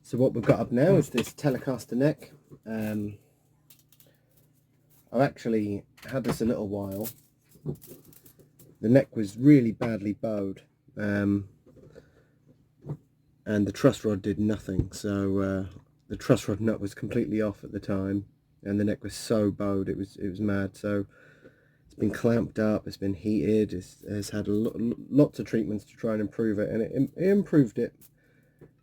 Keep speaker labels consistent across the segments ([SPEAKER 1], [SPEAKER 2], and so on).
[SPEAKER 1] So what we've got up now is this Telecaster neck. I've actually had this a little while. The neck was really badly bowed, and the truss rod did nothing. So the truss rod nut was completely off at the time, and the neck was so bowed it was mad. So it's been clamped up, it's been heated, it's had lots of treatments to try and improve it, and it improved it.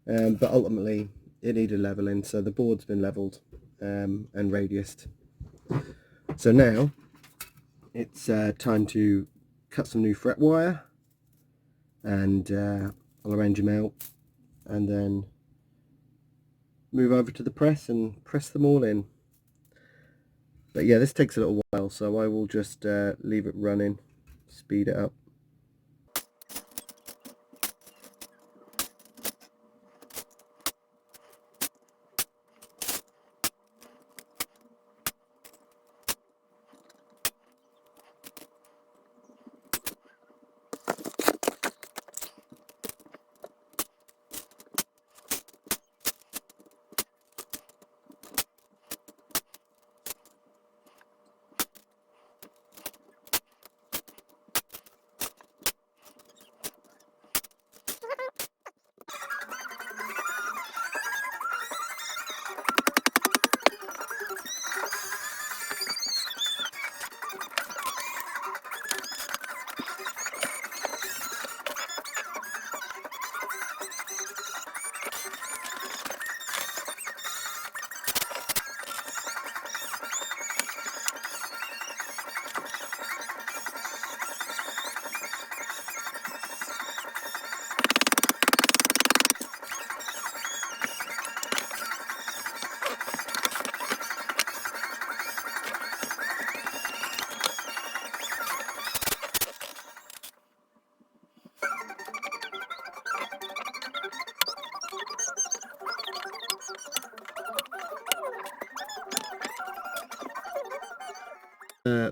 [SPEAKER 1] But ultimately it needed leveling, so the board's been leveled and radiused. So now it's time to cut some new fret wire, and I'll arrange them out and then move over to the press and press them all in. But yeah, this takes a little while, so I will just leave it running, speed it up.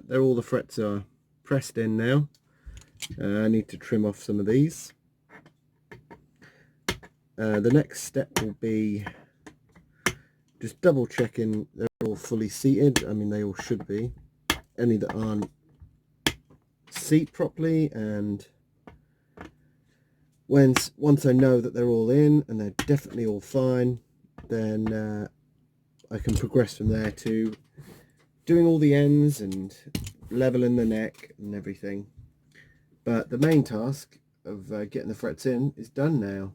[SPEAKER 1] There all the frets are pressed in now. I need to trim off some of these. The next step will be just double checking they're all fully seated. I mean, they all should be. Any that aren't, seat properly, and once I know that they're all in and they're definitely all fine, then I can progress from there to doing all the ends and leveling the neck and everything. But the main task of getting the frets in is done now.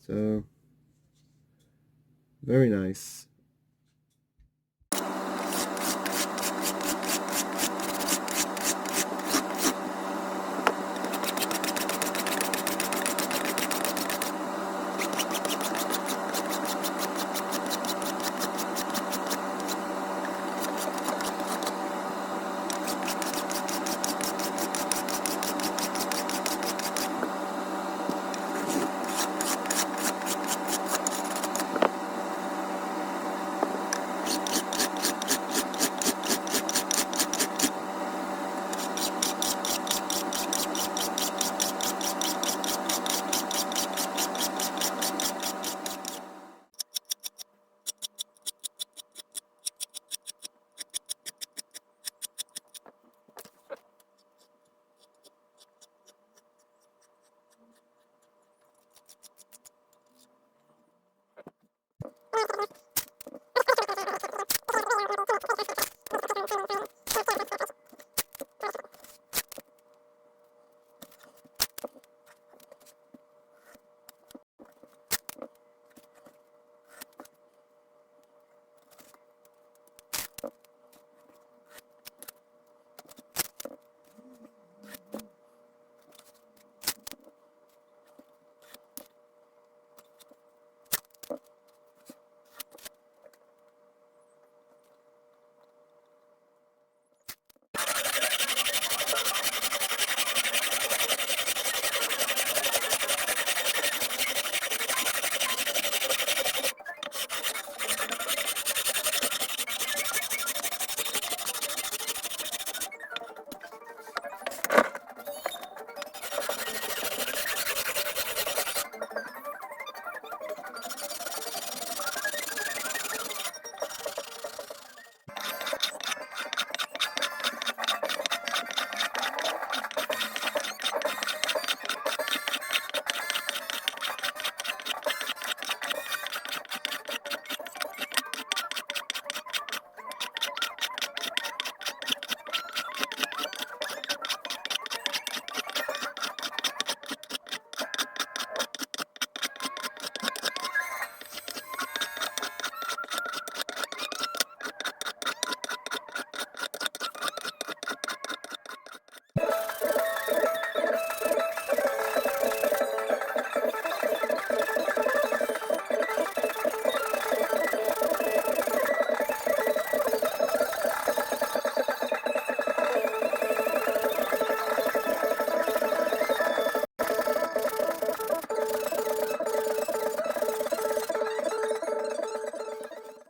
[SPEAKER 1] So very nice.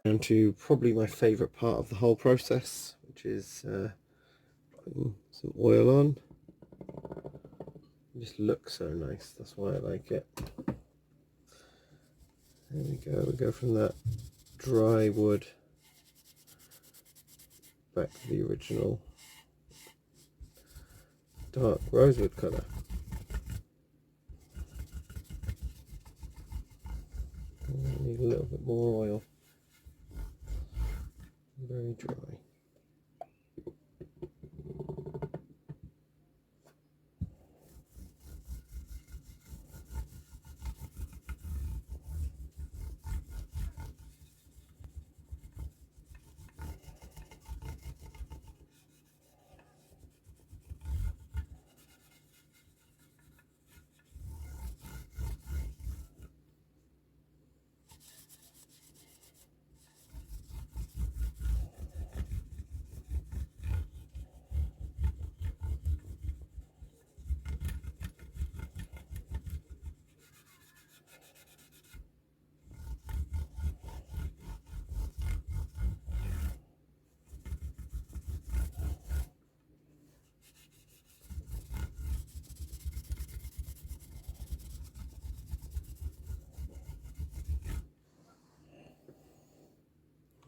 [SPEAKER 1] Down to probably my favourite part of the whole process, which is putting some oil on. It just looks so nice, that's why I like it. There we go from that dry wood back to the original dark rosewood colour. Need a little bit more oil. Very dry.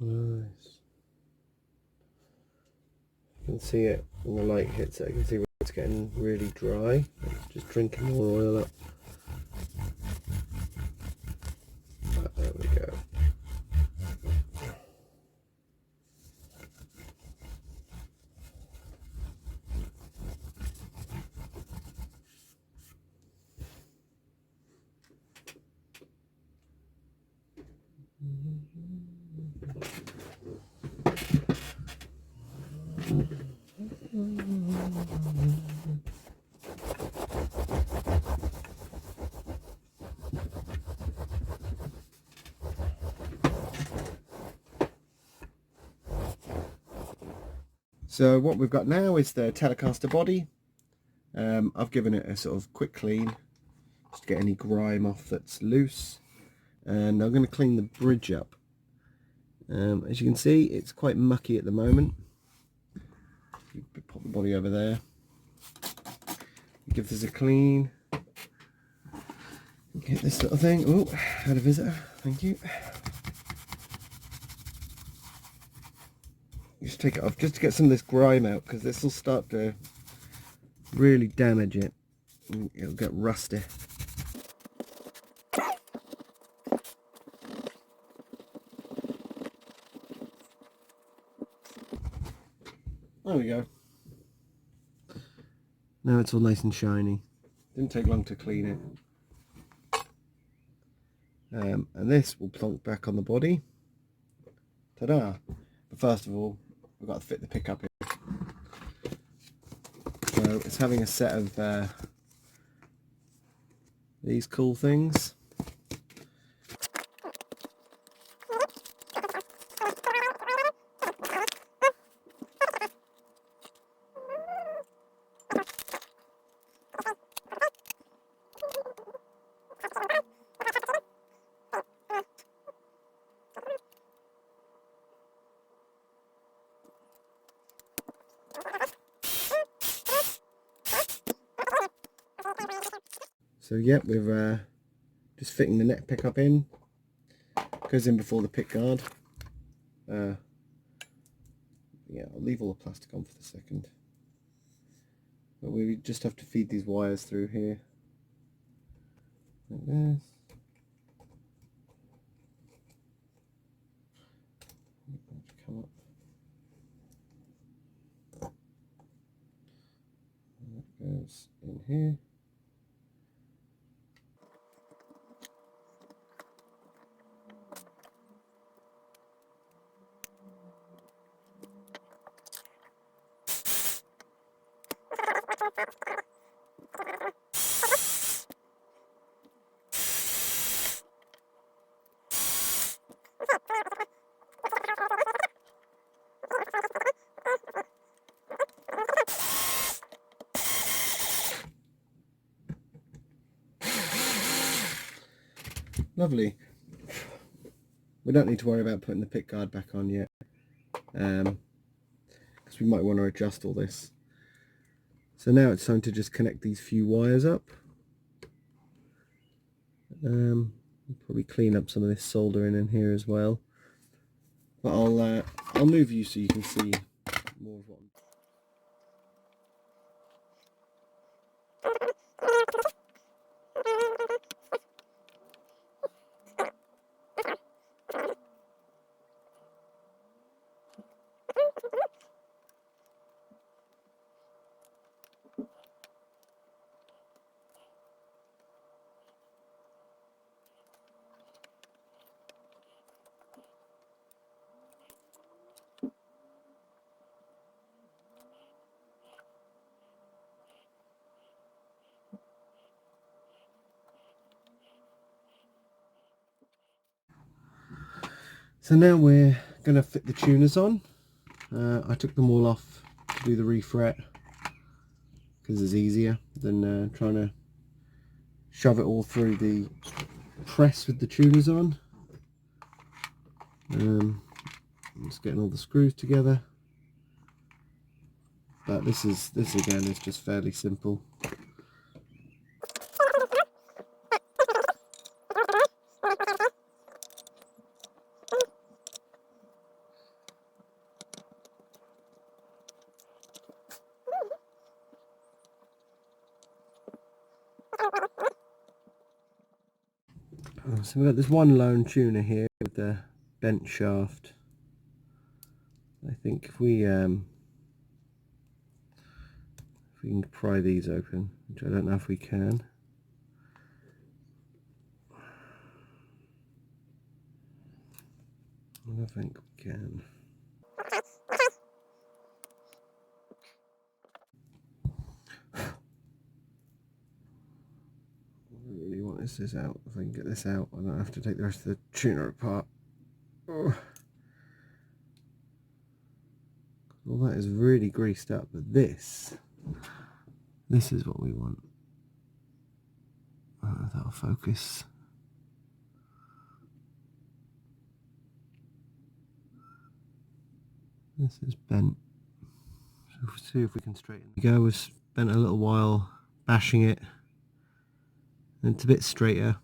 [SPEAKER 1] Nice. You can see it when the light hits it. I can see where it's getting really dry. It's just drinking more oil up. There we go. So what we've got now is the Telecaster body. I've given it a sort of quick clean, just to get any grime off that's loose. And I'm going to clean the bridge up. As you can see, it's quite mucky at the moment. You pop the body over there. Give this a clean. Get this little thing. Oh, had a visitor. Thank you. Just take it off just to get some of this grime out, because this will start to really damage it. It'll get rusty. There we go. Now it's all nice and shiny. Didn't take long to clean it. And this will plonk back on the body. Ta-da! But first of all, we've got to fit the pickup in. So it's having a set of these cool things. So yeah, we're just fitting the neck pickup in. Goes in before the pick guard. Yeah, I'll leave all the plastic on for the second. But we just have to feed these wires through here. Like this. Come up. And that goes in here. Lovely. We don't need to worry about putting the pick guard back on yet, because we might want to adjust all this. So now it's time to just connect these few wires up. Probably clean up some of this soldering in here as well. But I'll move you so you can see more of what I'm... So now we're going to fit the tuners on. I took them all off to do the refret because it's easier than trying to shove it all through the press with the tuners on. I'm just getting all the screws together, but this again is just fairly simple. So we've got this one lone tuner here with the bent shaft. I think if we can pry these open, which I don't know if we can. I don't think we can. What I really want is this out. If I can get this out, I don't have to take the rest of the tuner apart. Oh. Well, that is really greased up, but this is what we want. I don't know if that'll focus. This is bent. So we'll see if we can straighten it. Go. We've spent a little while bashing it, and it's a bit straighter.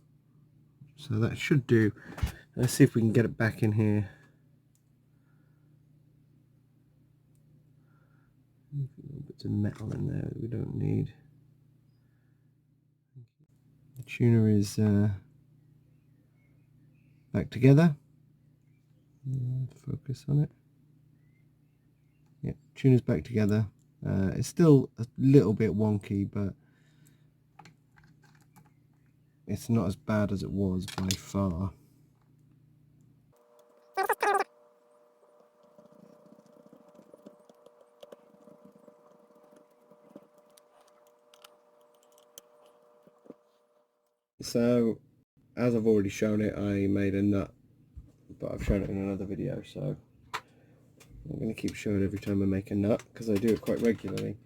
[SPEAKER 1] So that should do. Let's see if we can get it back in here. Little bits of metal in there that we don't need. The tuner is back together. Focus on it. Yeah, tuner's back together. It's still a little bit wonky, but it's not as bad as it was by far. So, as I've already shown it, I made a nut, but I've shown it in another video, so I'm going to keep showing every time I make a nut, because I do it quite regularly.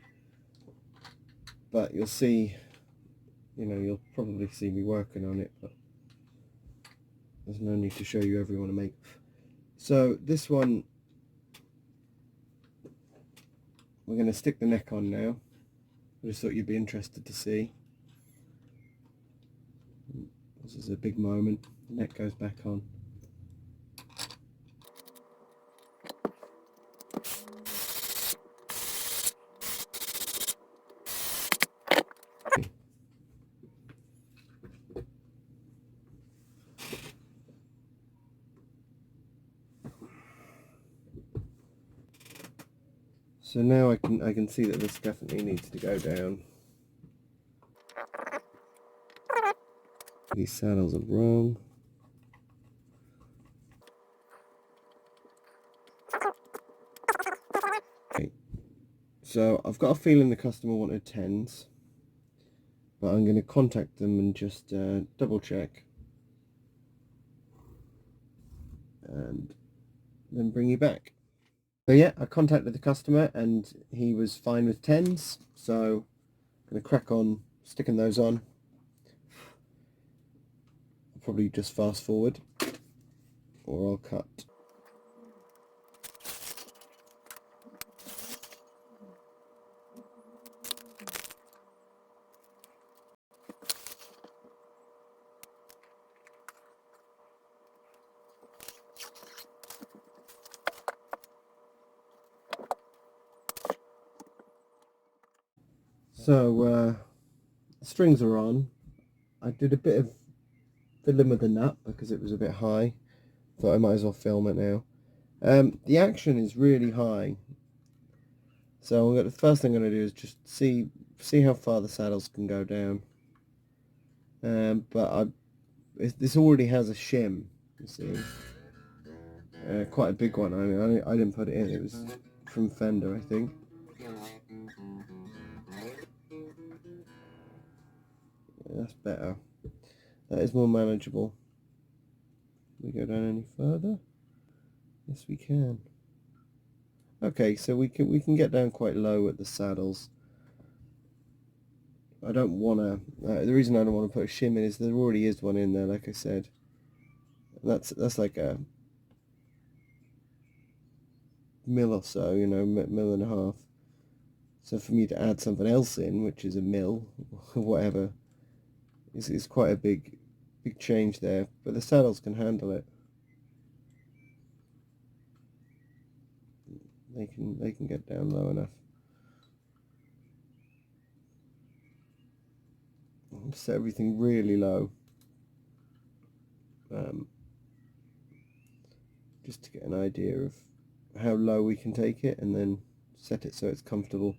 [SPEAKER 1] But you'll see, you'll probably see me working on it, but there's no need to show you every one I make. So this one, we're going to stick the neck on now. I just thought you'd be interested to see. This is a big moment. The neck goes back on. So now I can see that this definitely needs to go down. These saddles are wrong. Okay. So I've got a feeling the customer wanted 10s, but I'm going to contact them and just double check and then bring you back. So yeah, I contacted the customer and he was fine with 10s, so I'm going to crack on sticking those on. I'll probably just fast forward. or I'll cut. So the strings are on. I did a bit of fiddling with the nut because it was a bit high. Thought I might as well film it now. The action is really high, so the first thing I'm going to do is just see how far the saddles can go down. But this already has a shim, you see, quite a big one. I mean, I didn't put it in; it was from Fender, I think. Yeah, that's better. That is more manageable. Can we go down any further? Yes, we can. Okay, so we can get down quite low at the saddles. I don't want to. The reason I don't want to put a shim in is there already is one in there, like I said. That's like a mil or so, you know, mil and a half. So for me to add something else in, which is a mil or whatever, is quite a big change there. But the saddles can handle it. They can get down low enough. Set everything really low, just to get an idea of how low we can take it, and then set it so it's comfortable.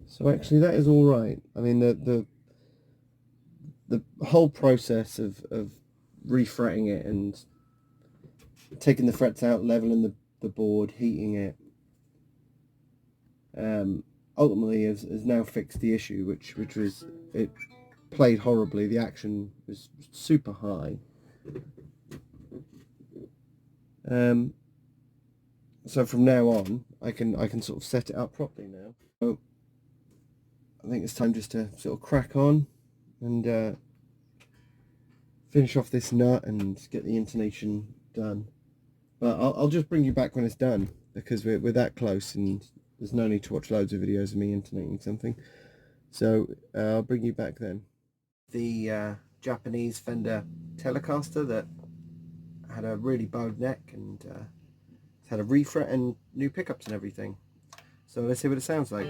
[SPEAKER 1] So actually that is all right. I mean, the whole process of refretting it and taking the frets out, leveling the board, heating it, ultimately has now fixed the issue, which was it played horribly. The action was super high. So from now on, I can sort of set it up properly now. So I think it's time just to sort of crack on and finish off this nut and get the intonation done. But I'll just bring you back when it's done, because we're that close and there's no need to watch loads of videos of me intonating something. So I'll bring you back then. The Japanese Fender Telecaster that had a really bowed neck and had a refret and new pickups and everything. So let's see what it sounds like.